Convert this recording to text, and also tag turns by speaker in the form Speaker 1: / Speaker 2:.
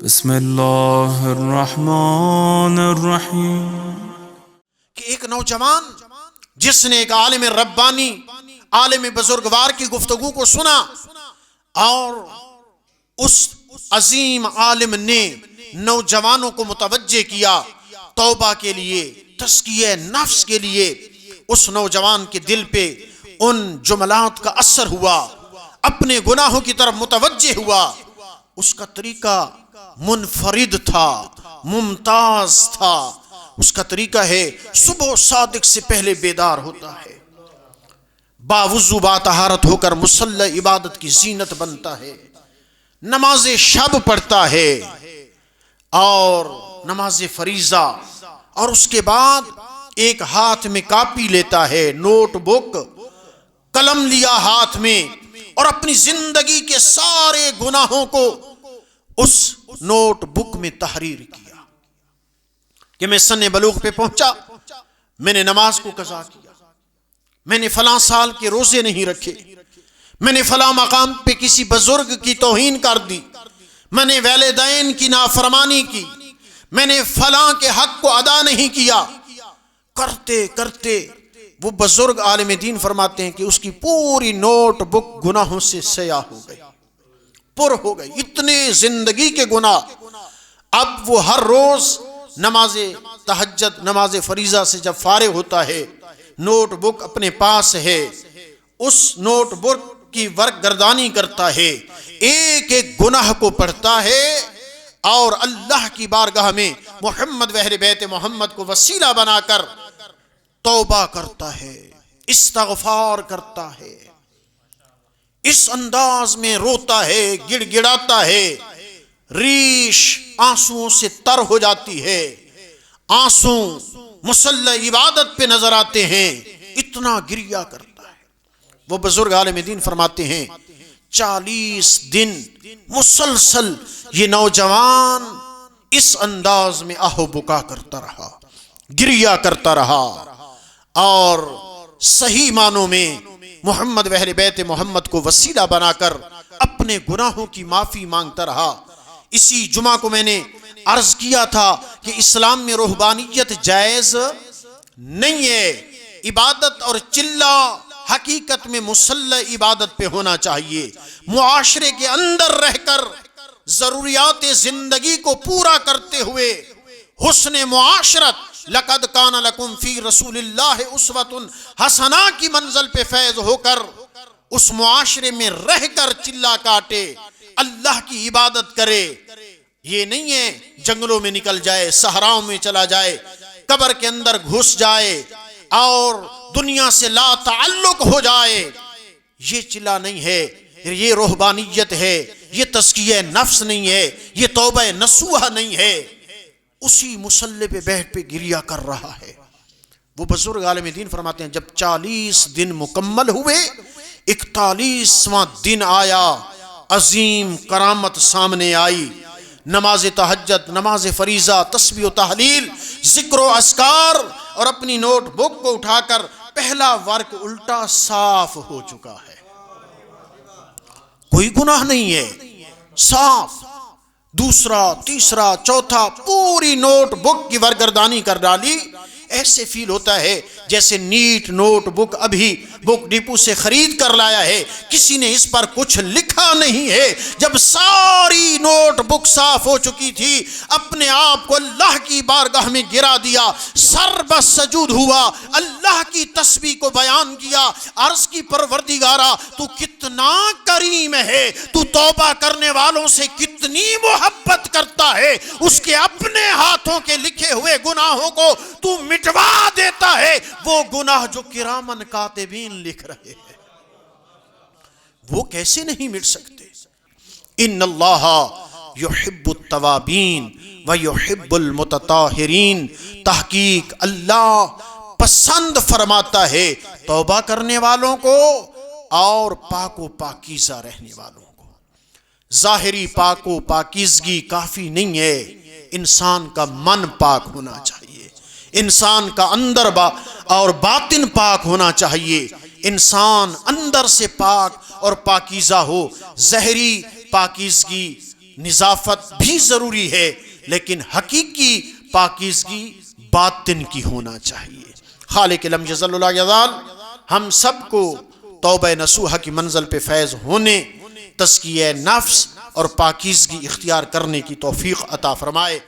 Speaker 1: بسم اللہ الرحمن الرحیم۔
Speaker 2: کہ ایک نوجوان جس نے ایک عالم ربانی، عالم بزرگوار کی گفتگو کو سنا اور اس عظیم عالم نے نوجوانوں کو متوجہ کیا توبہ کے لیے، تزکیہ نفس کے لیے، اس نوجوان کے دل پہ ان جملات کا اثر ہوا، اپنے گناہوں کی طرف متوجہ ہوا۔ اس کا طریقہ منفرد تھا، ممتاز تھا۔ اس کا طریقہ ہے صبح صادق سے پہلے بیدار ہوتا ہے، باوضو باطہارت ہو کر مصلی عبادت کی زینت بنتا ہے، نماز شب پڑھتا ہے اور نماز فریضہ، اور اس کے بعد ایک ہاتھ میں کاپی لیتا ہے، نوٹ بک، قلم لیا ہاتھ میں، اور اپنی زندگی کے سارے گناہوں کو اس نوٹ بک میں تحریر کیا کہ میں سن بلوغ پہ پہنچا، میں نے نماز کو قضا کیا، میں نے فلاں سال کے روزے نہیں رکھے، میں نے فلاں مقام پہ کسی بزرگ کی توہین کر دی، میں نے والدین کی نافرمانی کی، میں نے فلاں کے حق کو ادا نہیں کیا۔ کرتے کرتے وہ بزرگ عالم دین فرماتے ہیں کہ اس کی پوری نوٹ بک گناہوں سے سیاہ ہو گئی، پر ہو گئی، اتنے زندگی کے گناہ۔ اب وہ ہر روز نماز تہجد، نماز فریضہ سے جب فارغ ہوتا ہے، نوٹ بک اپنے پاس ہے، اس نوٹ بک کی ورق گردانی کرتا ہے، ایک ایک گناہ کو پڑھتا ہے اور اللہ کی بارگاہ میں محمد و اہل بیت محمد کو وسیلہ بنا کر توبہ کرتا ہے، استغفار کرتا ہے، اس انداز میں روتا ہے، گڑ گڑاتا ہے، ریش آنسوؤں سے تر ہو جاتی ہے، آنسو مصلی عبادت پہ نظر آتے ہیں، اتنا گریہ کرتا ہے۔ وہ بزرگ عالم دین فرماتے ہیں 40 دن مسلسل یہ نوجوان اس انداز میں آہو بکا کرتا رہا، گریہ کرتا رہا، اور صحیح معنوں میں محمد و اہل بیت محمد کو وسیلہ بنا کر اپنے گناہوں کی معافی مانگتا رہا۔ اسی جمعہ کو میں نے عرض کیا تھا کہ اسلام میں رہبانیت جائز نہیں ہے، عبادت اور چلہ حقیقت میں مصلی عبادت پہ ہونا چاہیے، معاشرے کے اندر رہ کر ضروریات زندگی کو پورا کرتے ہوئے حسن معاشرت، لقد کان لکم فی رسول اللہ اسوۃ حسنہ کی منزل پہ فیض ہو کر اس معاشرے میں رہ کر چلہ کاٹے، اللہ کی عبادت کرے۔ یہ نہیں ہے جنگلوں میں نکل جائے، صحراؤں میں چلا جائے، قبر کے اندر گھس جائے اور دنیا سے لا تعلق ہو جائے، یہ چلہ نہیں ہے، یہ رہبانیت ہے، یہ تزکیہ نفس نہیں ہے، یہ توبہ نصوحہ نہیں ہے۔ اسی مصلی پہ بیٹھ پہ گریہ کر رہا ہے۔ وہ بزرگ عالم دین فرماتے ہیں جب 40 دن مکمل ہوئے، 41واں دن آیا، عظیم کرامت سامنے آئی، نماز تہجد، نماز فریضہ، تسبیح و تحلیل، ذکر و اذکار، اور اپنی نوٹ بک کو اٹھا کر پہلا ورق الٹا صاف ہو چکا ہے، کوئی گناہ نہیں ہے، صاف۔ دوسرا، تیسرا، چوتھا، پوری نوٹ بک کی ورگردانی کر ڈالی۔ ایسے فیل ہوتا ہے جیسے نیٹ نوٹ بک ابھی بک ڈپو سے خرید کر لایا ہے، کسی نے اس پر کچھ لکھا نہیں ہے۔ جب ساری نوٹ بک صاف ہو چکی تھی، اپنے آپ کو اللہ کی بارگاہ میں گرا دیا، سر بس سجود ہوا، اللہ کی تسبیح کو بیان کیا، عرض کی پروردگارا تو کتنا کریم ہے، تو توبہ کرنے والوں سے کتنی محبت کرتا ہے، اس کے اپنے ہاتھوں کے لکھے ہوئے گناہوں کو تو مٹوا دیتا ہے، وہ گناہ جو کرامن کاتبین لکھ رہے ہیں وہ کیسے نہیں مٹ سکتے۔ ان اللہ یحب التوابین ویحب المتطہرین، تحقیق اللہ پسند فرماتا ہے توبہ کرنے والوں کو اور پاک و پاکیزہ رہنے والوں کو۔ ظاہری پاک و پاکیزگی کافی نہیں ہے، انسان کا من پاک ہونا چاہیے، انسان کا اندر اور باطن پاک ہونا چاہیے، انسان اندر سے پاک اور پاکیزہ ہو۔ ظاہری پاکیزگی نظافت بھی ضروری ہے، لیکن حقیقی پاکیزگی باطن کی ہونا چاہیے۔ خالق لم یزل لا یزال ہم سب کو توبہ نصوحہ کی منزل پہ فیض ہونے، تزکیہ نفس اور پاکیزگی اختیار کرنے کی توفیق عطا فرمائے۔